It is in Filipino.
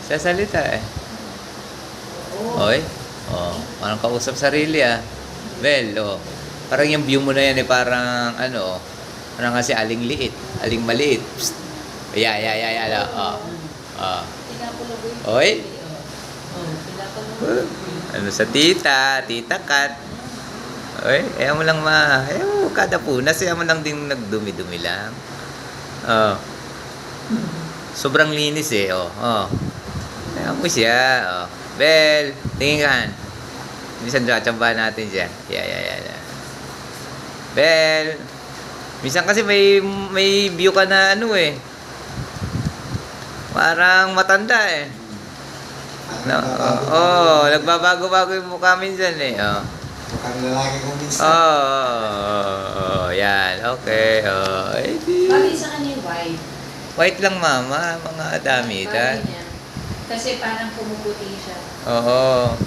Sa salita eh. Oo. Oy. Oh, parang kausap sarili ah. Well, oh. Parang yung view mo na yan eh, parang ano, parang kasi aling liit, aling maliit. Psst. Oh. Oh. Oy. Ano sa tita, tita Kat. Oy, ayaw mo lang kada punas, ayaw mo lang din nagdumi-dumi lang. Oh. Sobrang linis eh, oh. Oh. Ayaw mo siya, oh. Bel, tingin ka. Minsan tsatsambahan natin siya. Yeah. Bel. Minsan kasi may view ka na ano eh. Parang matanda eh. No, nagbabago-bago yung mukha minsan eh. Oh. Mukhang lalaki ko minsan. Yan. Okay. Bagay sa kanya yung white. White lang mama, mga damitan. Bagay niya. Kasi parang pumuputi siya. Oo.